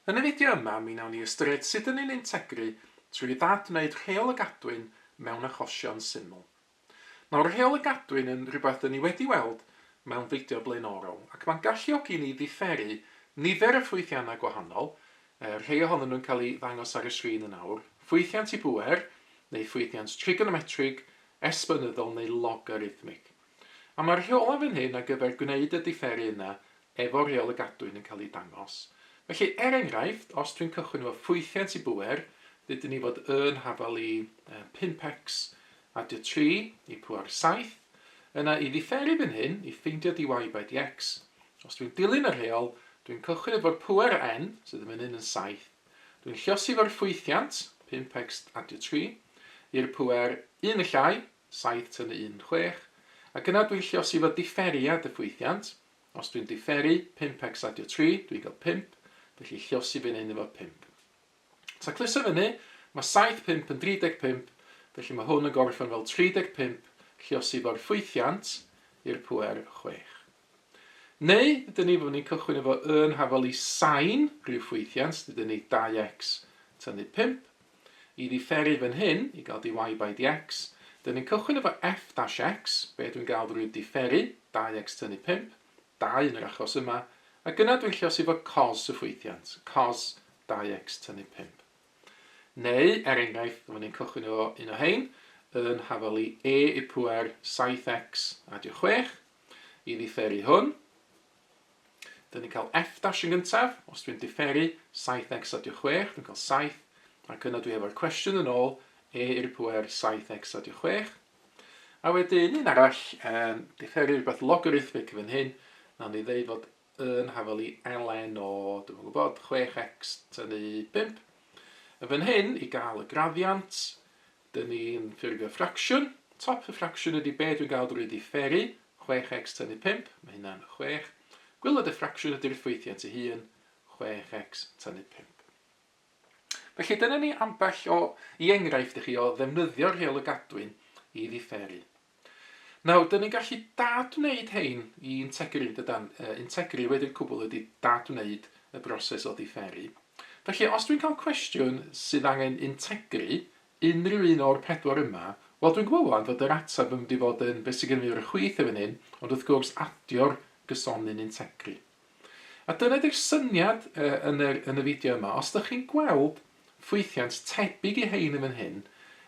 Yn y fideo yma, mi wnawn ni ystyried sut yn ni'n integru trwy ddadwneud Rheol y Gadwyn mewn achosion syml. Nawr, Rheol y Gadwyn yn rhywbeth dyn ni wedi weld mewn fideo blaenorol, ac mae'n galluogi ni ddifferu nifer y ffwythiannau gwahanol, rhai ohonyn nhw'n cael ei ddangos ar y sgrin yn awr, ffwythiant i bŵer, neu ffwythiant trigonometrig, esbonyddol neu logarithmic. A mae'r rheola fan hyn ar gyfer gwneud y differu yna efo Rheol y Gadwyn yn cael ei dangos. Felly, enghraifft, os dwi'n cychwyn efo ffwythiant i bŵer, dydyn ni fod yn hafel i 5x a 3 i pŵer 7. Yna i ddifferu fan hyn, i ffeindio dy by dx, os dwi'n dilyn y rheol, dwi'n cychwyn efo'r pŵer n, sydd yn mynd yn 7. Dwi'n lluosi fo'r ffwythiant, 5x a 3, i'r pŵer 1 y llai, 7 tynnu 1, 6. Ac yna dwi'n lluosi fo differiad y ffwythiant. Os dwi'n differu 5x a 3, dwi'n cael 5. Felly lluosi fan hyn efo 5. Tacluso fyny, mae 7, 5 yn 35, felly mae hwn yn gorffen fel 35, lluosi fo'r ffwythiant i'r pŵer 6. Neu, dydyn ni fod ni'n cychwyn efo yn hafel i sain rhyw ffwythiant, dydyn ni 2x tynnu 5. I ddifferu fan hyn, i gael dy by dx, dydyn ni'n cychwyn efo f-x, be dwi'n gael drwy differu, 2x tynnu 5, 2 yn yr achos yma, ac yna dwi'n lluosi fo cos y ffwythiant, cos 2x tynnu 5. Neu, enghraifft, fod ni'n cychwyn efo un o hein, yn hafel i i pŵer 7x a 6. I ddifferu hwn, dyn ni'n cael f' yn gyntaf, os dwi'n differu 7x a 6, dwi'n cael 7, ac yna dwi efo'r cwestiwn yn ôl, i'r pŵer 7x a 6. A wedyn, un arall, differu rhywbeth logarithmic fan hyn, na ni ddeud fod yn hafel i ln o, dwi'n gwybod, 6x tynnu 5. A fan hyn, i gael y graddiant, dyn ni'n ffurfio ffracsiwn. Top y ffracsiwn ydy be dwi'n gael drwy differu, 6x tynnu 5, mae hynna'n 6. Gwylod y ffracsiwn ydy'r ffwythiant ei hun, 6x tynnu 5. Felly dyna ni ambell i enghraifft i chi o ddefnyddio'r Rheol y Gadwyn i ddifferu. Nawr, dyn ni'n gallu dadwneud hein i integru, integru wedi'r cwbl ydy dadwneud y broses o ddifferu. Felly, os dwi'n cael cwestiwn sydd angen integru unrhyw un o'r 4 yma, wel dwi'n gwybod fod yr ateb yn mynd i fod yn beth sydd gen i o'r chwith yn fan hyn, ond wrth gwrs adio'r gysonyn integru. A dyna di'r syniad yn y fideo yma. Os ydych chi'n gweld ffwythiant tebyg i hein yn fan hyn,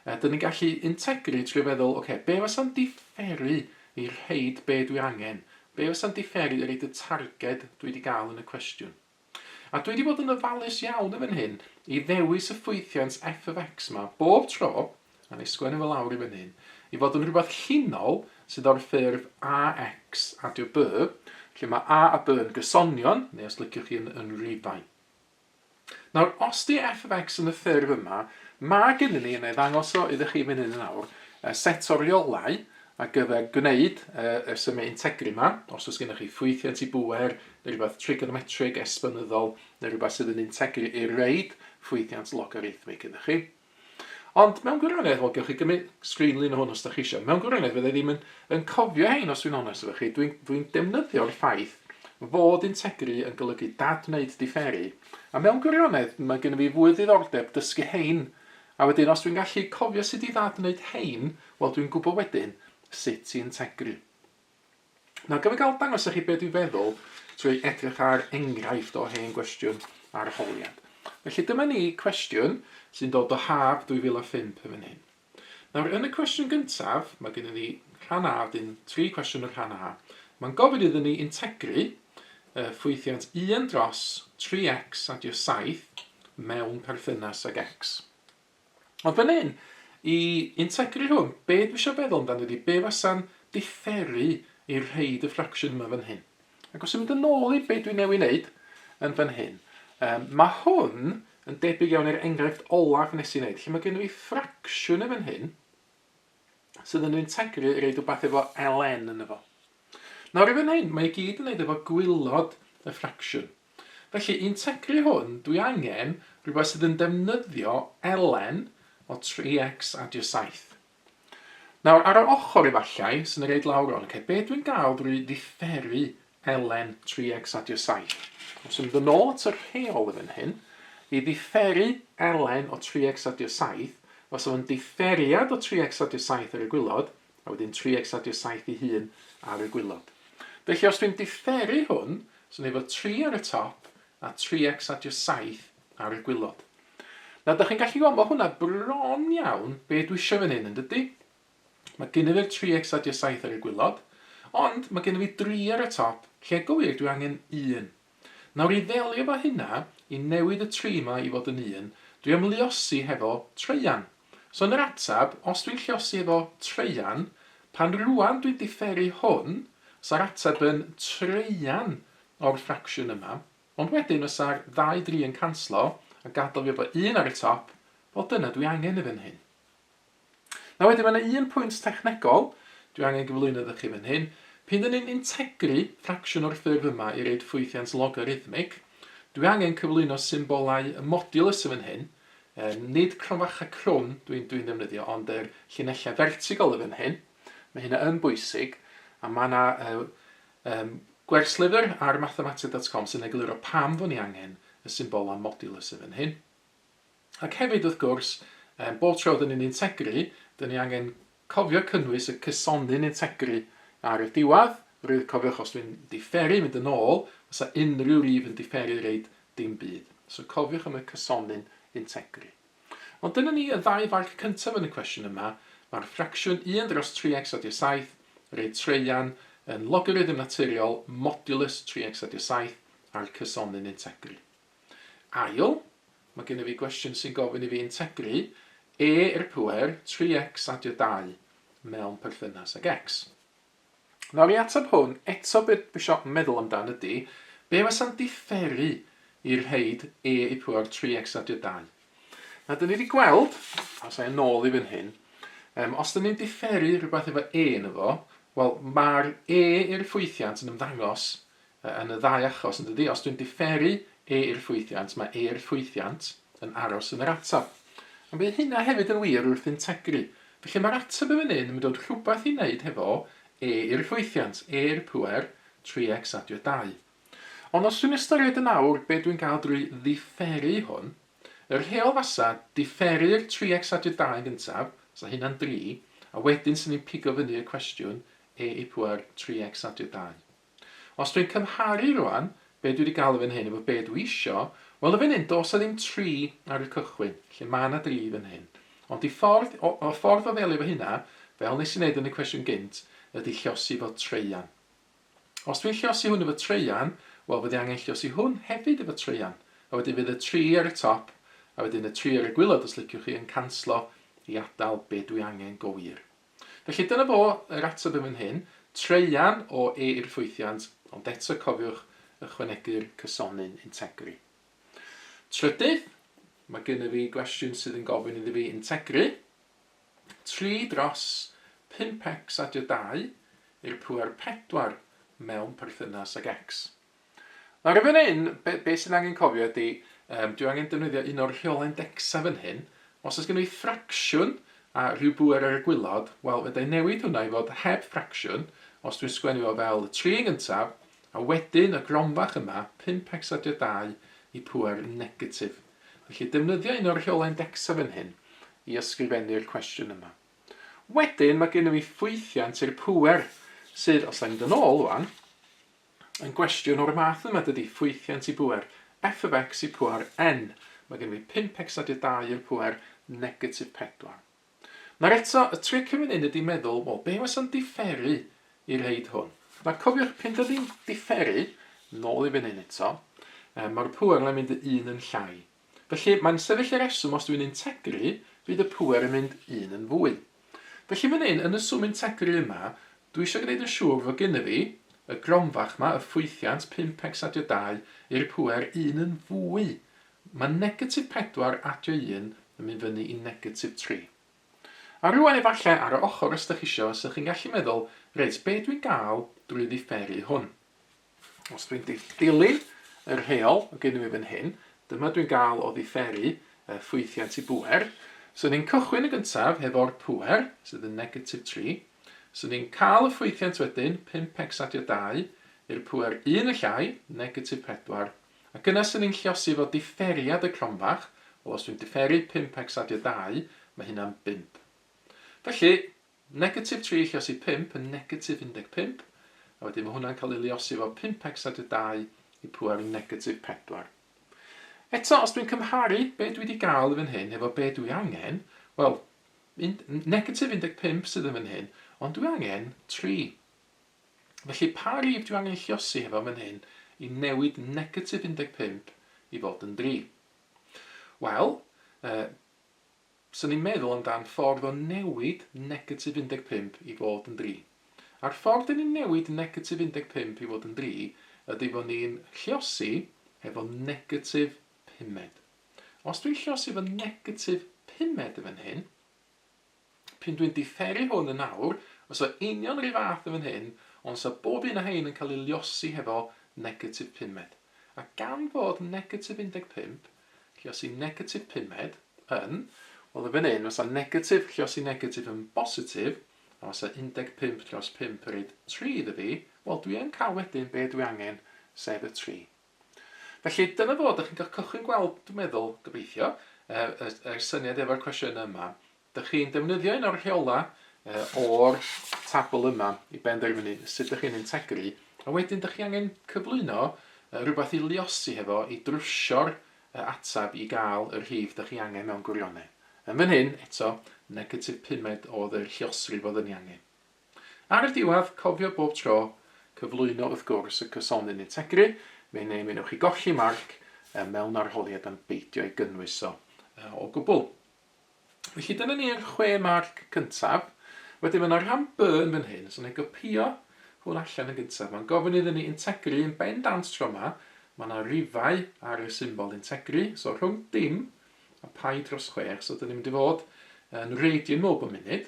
dyn ni'n gallu integru trwy feddwl, be fasa'n differu i rhaid be dwi angen? Be fasa'n differu i reid y targed dwi wedi gael yn y cwestiwn? A dwi wedi bod yn ofalus iawn yn fan hyn i ddewis y ffwythiant f of x yma bob tro, a ni sgwennu fel lawr i fan hyn, i fod yn rhywbeth llinol sydd o'r ffurf ax adio b, lle mae a b yn gysonion, neu os liciwch chi yn rifau. Nawr, os di f of x yn y ffurf yma, mae gennym ni, neu ddangos o iddo chi fan hyn yn awr, set o reolau ar gyfer gwneud y syml integru yma, os oes gennych chi ffwythiant i bŵer, neu rhywbeth trigonometrig, esbonyddol, neu rhywbeth sydd yn integru i reid ffwythiant logarithmic iddo chi. Ond mewn gwirionedd, wel gewch chi gymryd sgrinlun o hwn os da chi eisiau, mewn gwirionedd fydde ddim yn cofio hein os dwi'n onest efo chi, dwi'n defnyddio'r ffaith fod integru yn golygu dadwneud differu, a mewn gwirionedd mae gen i fi fwy ddiddordeb dysgu hein, a wedyn os dwi'n gallu cofio sut i ddadwneud hein, wel dwi'n gwybod wedyn sut i integru. Nawr, gyfer gael dangos i chi beth dwi'n feddwl trwy edrych ar enghraifft o hen gwestiwn arholiad. Felly dyma ni cwestiwn sy'n dod o haf 2005 yn fan hyn. Nawr, yn y cwestiwn gyntaf, mae gen i ni rhan a, dyn 3 cwestiwn o'r rhan a. Mae'n gofyn iddyn ni integru ffwythiant 1 dros 3x adio 7 mewn perthynas ag x. Ond fan hyn, i integru hwn, be dwi eisiau feddwl amdano ydy be fasa'n differu i rhaid y ffracsiwn yma fan hyn. Ac os yw'n mynd yn ôl i be dwi'n newydd wneud yn fan hyn, mae hwn yn debyg iawn i'r enghraifft olaf nes i wneud, lle mae gen i ffracsiwn yn fan hyn sydd yn integru i reid rhywbeth efo ln yn efo. Nawr i fan hyn, mae i gyd yn wneud efo gwylod y ffracsiwn. Felly, integru hwn, dwi angen rhywbeth sydd yn defnyddio ln o 3x adio 7. Nawr, ar yr ochr efallai, sy'n ei reid lawr o'n, be dwi'n gael drwy differu elen 3x adio 7. Os ymwneud yn ôl at yr rheol yn hyn, i ddifferu elen o 3x adio 7, os o'n differiad o 3x adio 7 ar y gwylod, a wedyn 3x adio 7 i hun ar y gwylod. Felly os dwi'n differu hwn, so efo 3 ar y top a 3x adio 7 ar y gwylod. Na, ydych chi'n gallu gweld bod hwnna bron iawn be dwi eisiau fan hyn yn dydy. Mae gen i fi'r 3x adio 7 ar y gwylod, ond mae gen i fi 3 ar y top, lle gywir dwi angen 1. Nawr i ddelio efo hynna, i newid y 3 yma i fod yn 1, dwi am luosi hefo treian. So yn yr atab, os dwi'n lluosi efo treian, pan rwan dwi'n differu hwn, sa'r atab yn treian o'r ffracsiwn yma, ond wedyn os a'r 2-3 yn canslo, a gadael fi efo 1 ar y top, wel dyna dwi angen i fan hyn. Na wedyn mae yna un pwynt technegol, dwi angen gyflwyno ddech chi fan hyn. Pan dyn ni'n integru ffracsiwn o'r ffurf yma i reid ffwythiant logarithmig, dwi angen cyflwyno symbolau y modulus yn fan hyn, nid cronfach a crwn dwi'n ddefnyddio, ond yr llinellau vertigol yn fan hyn. Mae hynna yn bwysig, a mae yna gwerslyfr ar mathematic.com sy'n egluro pam fod ni angen y symbol am modulus yn fan hyn. Ac hefyd, wrth gwrs, bob tro dyn ni'n integru, dyn ni angen cofio cynnwys y cysonyn integru ar y diwedd. Rwy'n cofiwch os dwi'n differu, mynd yn ôl, os a unrhyw rif yn differu reid dim byd. So cofiwch am y cysonyn integru. Ond dyna ni y ddau farc cyntaf yn y cwestiwn yma. Mae'r ffracsiwn 1 dros 3x adio 7, reid treian yn logarithm naturiol modulus 3x adio 7 a'r cysonyn integru. Ail, mae gen i fi gwestiwn sy'n gofyn i fi integru e i'r pŵer 3x adio 2 mewn perthynas ag x. Nawr i atab hwn, eto beth eisiau meddwl amdan ydy, be fysa'n differu i'r rhaid e i pŵer 3x adio 2. Na, dyn ni wedi gweld, os e'n nôl i fan hyn, os dyn ni'n differu rhywbeth efo e yn efo, wel, mae'r e i'r ffwythiant yn ymddangos yn y ddau achos yn dydy. Os dwi'n differu e i'r ffwythiant, mae e i'r ffwythiant yn aros yn yr atab. Ond bydd hynna hefyd yn wir wrth integru. Felly mae'r atab yn hyn yn mynd o'r rhywbeth i wneud hefo e i'r ffwythiant, e i'r pŵer 3x adio 2. Ond os dwi'n ystyried yn awr be dwi'n cael drwy ddifferu hwn, yr rheol fasa differu'r 3x adio 2 yn gyntaf, so hynna'n 3, a wedyn sy'n ni'n pigo fyny y cwestiwn e i pŵer 3x adio 2. Os dwi'n cymharu rwan, be dwi wedi gael fan hyn efo be dwi isio, wel y fan hyn dos a ddim 3 ar y cychwyn, lle mae yna 3 fan hyn. Ond ffordd o ddelio efo hynna, fel nes i wneud yn y cwestiwn gynt, ydy llosi fo treian. Os dwi'n llosi hwn efo treian, wel fyddi angen llosi hwn hefyd efo treian. A wedyn fydd y 3 ar y top, a wedyn y 3 ar y gwylod os liciwch chi yn canslo i adael be dwi angen gywir. Felly dyna fo yr ateb yn hyn, treian o e i'r ffwythiant, ond eto cofiwch ychwanegu'r cysonyn integru. Trydydd, mae gen i fi gwestiwn sydd yn gofyn iddi fi integru 3 dros 5x adio 2 i'r pŵer 4 mewn perthynas ag x. Nawr efo hyn, be sy'n angen cofio ydy, dwi angen defnyddio un o'r rheolau indexaf fan hyn. Os oes gen i ffracsiwn a rhyw bŵer ar y gwylod, wel, fydda i newid hwnna i fod heb ffracsiwn, os dwi'n sgwennu fo fel y 3 yn gyntaf, a wedyn y gronfach yma, 5x adio 2 i pŵer negatif. Felly defnyddio un o'r rheolau indexaf fan hyn i ysgrifennu'r cwestiwn yma. Wedyn mae gen i fi ffwythiant i'r pŵer sydd, os da ni'n dod yn ôl wan, yn gwestiwn o'r math yma dydy ffwythiant i pŵer f of x i pŵer n. Mae gen i fi 5x adio 2 i'r pŵer negatif 4. Nawr eto, y tric yn hyn ydy meddwl, wel, be fysa'n differu i'r rhaid hwn? Na cofiwch, pan dod i'n differu, nôl i fan hyn eto, mae'r pŵer yn mynd 1 yn llai. Felly mae'n sefyll y reswm os dwi'n integru, fydd y pŵer yn mynd 1 yn fwy. Felly fan hyn, yn y swm integru yma, dwi eisiau gwneud yn siŵr fod gen i fi y gronfach yma, y ffwythiant 5x adio 2 i'r pŵer 1 yn fwy. Mae negatif 4 adio 1 yn mynd fyny i negatif 3. A rwan efallai ar y ochr os ydych isio, os ydych chi'n gallu meddwl, reit, be dwi'n gael drwy ddifferu hwn? Os dwi'n dilyn yr rheol o gen i fi fan hyn, dyma dwi'n gael o ddifferu ffwythiant i bŵer. So ni'n cychwyn y gyntaf hefo'r pŵer, sydd yn negatif 3. So ni'n cael y ffwythiant wedyn, 5x adio 2, i'r pŵer 1 y llai, negatif 4, ac yna sy'n ni'n lluosi fo differiad y cronfach, wel os dwi'n differu 5x adio 2, mae hynna'n 5. Felly, negatif 3 lluosi 5 yn negatif 15, a wedyn mae hwnna'n cael ei liosi fo 5x adio 2 i pŵer negatif 4. Eto, os dwi'n cymharu be dwi wedi gael yn fan hyn efo be dwi angen, wel, negatif 15 sydd yn fan hyn, ond dwi angen 3. Felly, pa rif dwi angen lluosi efo fan hyn i newid negatif 15 i fod yn 3? Wel, sy'n ni'n meddwl amdan ffordd o newid negatif 15 i fod yn 3. A'r ffordd ni'n newid negatif 15 i fod yn 3 ydy fod ni'n lluosi efo negatif 5. Os dwi'n lluosi efo negatif 5 yn fan hyn, pyn dwi'n differu hwn yn awr, os o union rhyw fath yn fan hyn, ond so bob un o hein yn cael ei liosi hefo negatif 5. A gan fod negatif 15, lluosi negatif 5 yn, wel yn fan hyn, os o negatif lluosi negatif yn bositif, a os o 15 dros 5 rhaid 3 iddo fi, wel dwi yn cael wedyn be dwi angen, sef y 3. Felly dyna fod, ydych chi'n cael cychwyn gweld, dwi'n meddwl, gobeithio, y syniad efo'r cwestiwn yma. Ydych chi'n defnyddio un o'r rheola o'r tabl yma i benderfynu sut ydych chi'n integru, a wedyn ydych chi angen cyflwyno rhywbeth i liosi hefo i drwsio'r atab i gael yr rhif ydych chi angen mewn gwirionedd. Yn fan hyn, eto, negatif 5 oedd yr lliosrif oedd yn ei angen. Ar y diwedd, cofio bob tro, cyflwyno wrth gwrs y cysonyn integru, fe newch chi golli marc mewn arholiad yn beidio i gynnwys o gwbl. Felly dyna ni'r 6 marc cyntaf. Wedyn mae yna rhan B yn fan hyn, so ni'n gopio hwn allan yn gyntaf. Mae'n gofyn iddyn ni integru yn bendant tro yma. Mae yna rifau ar y symbol integru, so rhwng dim a pi dros 6, so dyna ni'n mynd i fod yn radian mwy bob munud.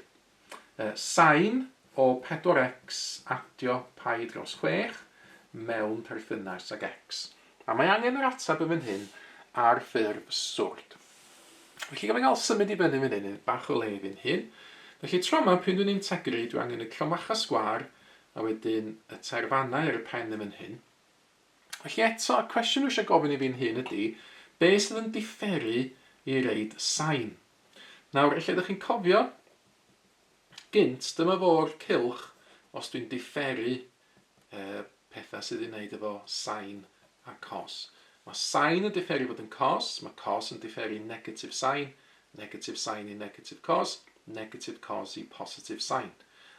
Sain o 4x adio pi dros 6 mewn perthynas ag x. A mae angen yr atab yn fan hyn ar ffurf swrd. Felly gael gael symud i fyny fan hyn, bach o le fan hyn. Felly tro yma, pyn dwi'n integru, dwi angen y cronfach a sgwar, a wedyn y terfannau ar y pen yn fan hyn. Felly eto, y cwestiwn dwi eisiau gofyn i fi'n hyn ydy, be sydd yn differu i reid sain? Nawr, lle ydych chi'n cofio, gynt, dyma fo'r cylch os dwi'n differu pethau sydd yn wneud efo sain a cos. Mae sain yn differu fod yn cos, mae cos yn differu negatif sain i negatif cos i positif sain.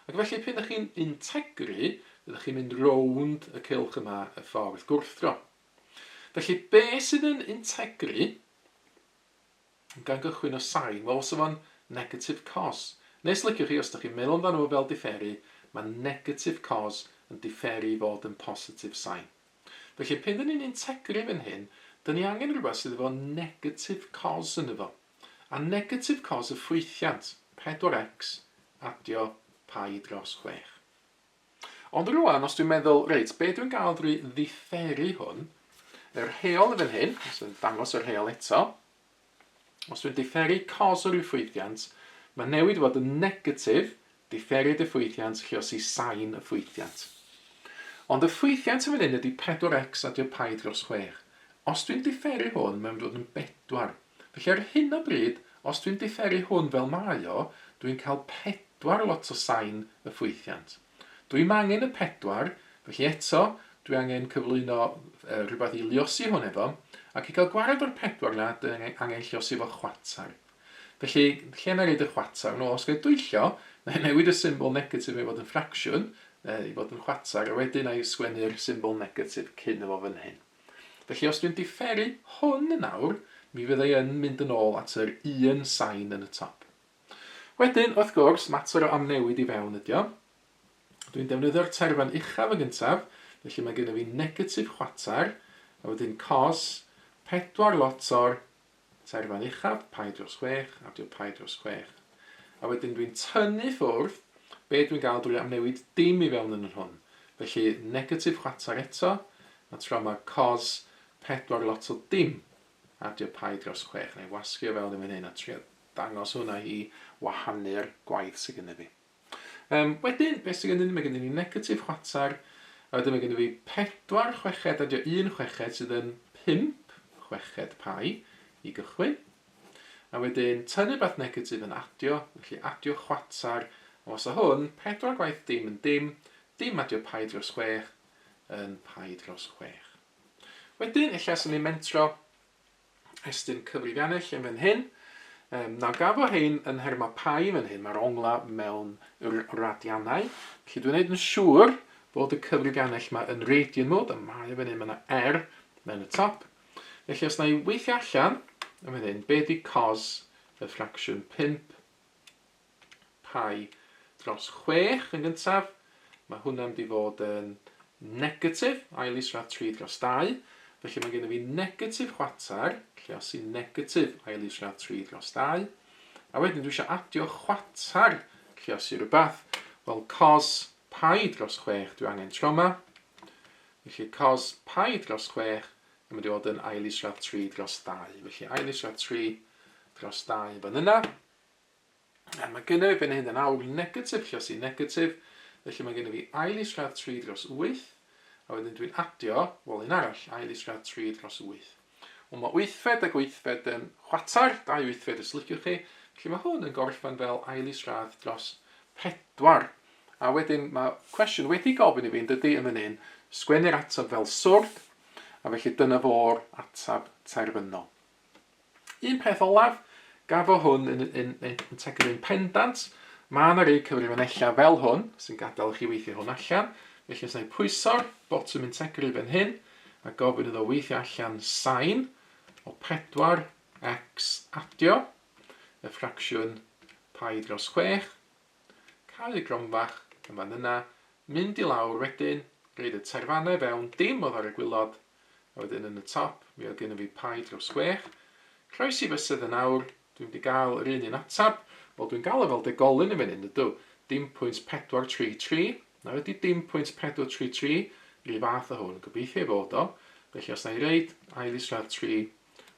Ac felly, pan ydych chi'n integru, ydych chi'n mynd rownd y cylch yma y ffordd gwrthro. Felly, be sydd yn integru, gan gychwyn o sain, wel, os yfo'n negatif cos. Nes liciwch chi, os ydych chi'n meddwl amdano fel differu, mae negatif cos yn differu fod yn positif sain. Felly, pan dyn ni'n integru fan hyn, dyn ni angen rhywbeth sydd efo negatif cos yn efo. A negatif cos y ffwythiant, 4x adio pi dros 6. Ond rwan, os dwi'n meddwl, reit, be dwi'n gael drwy ddifferu hwn, yr rheol yn fan hyn, os dwi'n dangos yr rheol eto, os dwi'n differu cos o'r ffwythiant, mae newid fod yn negatif, differiad y ffwythiant, lluosi sain y ffwythiant. Ond y ffwythiant yn fan hyn ydy 4x adio pi dros 6. Os dwi'n differu hwn, mae'n dod yn 4. Felly ar hyn o bryd, os dwi'n differu hwn fel mae o, dwi'n cael 4 lot o sain y ffwythiant. Dwi'n angen y 4, felly eto, dwi angen cyflwyno rhywbeth i liosi hwn efo, ac i gael gwared o'r 4 yna, dwi'n angen liosi efo chwatar. Felly, lle yna reid y chwatar? No, os gael dwyllio, newid y symbol negatif i fod yn ffracsiwn, i fod yn chwatar, a wedyn a'i sgwennu'r symbol negatif cyn efo fan hyn. Felly, os dwi'n differu hwn yn awr, mi fyddai yn mynd yn ôl at yr 1 sain yn y top. Wedyn, wrth gwrs, mater o amnewid i fewn ydi o. Dwi'n defnyddio'r terfan uchaf yn gyntaf, felly mae gennym fi negatif chwatar, a wedyn cos 4 lot o'r terfan uchaf, pi dros 6, adio pi dros 6. A wedyn dwi'n tynnu ffwrdd, be dwi'n gael drwy amnewid dim i fewn yn hwn. Felly negatif chwatar eto, a tro mae cos 4 lot o dim, adio pi dros 6. Neu wasgu o fewn yn hyn a trio dangos hwnna i wahanu'r gwaith sydd gennym fi. Wedyn, beth sydd gennym ni? Mae gennym ni negatif chwatar A wedyn mae gen i fi 4 chweched adio 1 chweched sydd yn 5 chweched pi i gychwyn. A wedyn tynnu beth negatif yn adio, felly adio chwatar, a os o hwn, 4 gwaith dim yn dim adio pi dros 6 yn pi dros 6. Wedyn, ella sy'n ni'n mentro estyn cyfrifiannau yn fan hyn. Nawr gafo hyn yn herma pi fan hyn, mae'r ongla mewn radiannau. Felly dwi'n gwneud yn siŵr bod y cyfrifiannau yma yn radian mode, a mae fan hyn, mae yna mewn y top. Felly os na i weithio allan, yn fan hyn, be di cos y ffracsiwn 5 pi dros 6 yn gyntaf. Mae hwnna'n di fod yn negatif, ail isradd 3 dros 2. Felly mae gen i fi negatif chwatar, lle os i negatif ail isradd 3 dros 2. A wedyn dwi eisiau adio chwatar, lle os i rhywbeth. Wel, cos pi dros 6 dwi angen tro yma. Felly cos pi dros 6 yn mynd i fod yn ail isradd 3 dros 2. Felly ail isradd 3 dros 2 fan yna. A mae gen i fi fan hyn yn awr negatif, lle os i negatif. Felly mae gen i fi ail isradd 3 dros 8. A wedyn dwi'n adio, wel un arall, ail isradd 3 dros 8. Ond mae 8fed ag 8fed yn chwatar, 2 8fed os liciwch chi. Felly mae hwn yn gorffen fel ail isradd dros 4. A wedyn mae cwestiwn wedi gofyn i fi yn dydy yn fan hyn, sgwennu'r ateb fel swrd. A felly dyna fo'r atab terfynol. Un peth olaf, gafo hwn yn Integru pendant. Mae yna rei cyfrifiannau fel hwn, sy'n gadael i chi weithio hwn allan. Felly os na i pwyso'r botwm Integru fan hyn, a gofyn iddo weithio allan sain o 4x adio, y ffracsiwn pi dros 6, cael ei gronfach yn fan yna, mynd i lawr wedyn, reid y terfannau fewn, dim oedd ar y gwylod, a wedyn yn y top, mi oedd gen i fi pi dros 6. Croesi fysydd yn awr, dwi'n wedi cael yr un atab. Wel, dwi'n gael e fel degolyn i fan hyn, ydw. Dim pwynt 433. Na wedi dim pwynt 433, rhy fath o hwn, gobeithio i fod o. Felly os na i reid ail isradd 3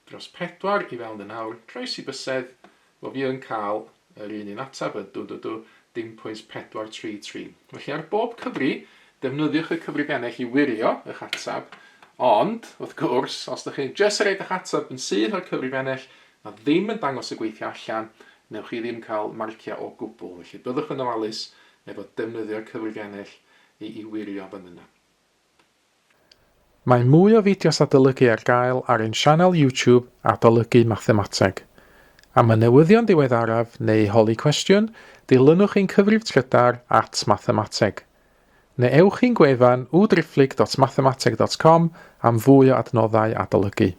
dros 4 i fewn yn awr, croesi bysedd, wel fi yn cael yr un atab, dim pwynt 433. Felly ar bob cyfri, defnyddiwch y cyfrifiannau i wirio eich atab. Ond, wrth gwrs, os ydych chi'n jyst reid eich atab yn syth o'r cyfrifiannau na ddim yn dangos y gweithio allan, newch chi ddim cael marciau o gwbl. Felly byddwch yn ofalus efo defnyddio'r cyfrifiannau i wirio fan yna. Mae mwy o fideos adolygu ar gael ar ein sianel YouTube Adolygu Mathemateg. Am y newyddion diweddaraf neu holi cwestiwn, dilynwch ein cyfrif trydar @mathemateg. Neu ewch i'n gwefan www.mathemateg.com am fwy o adnoddau adolygu.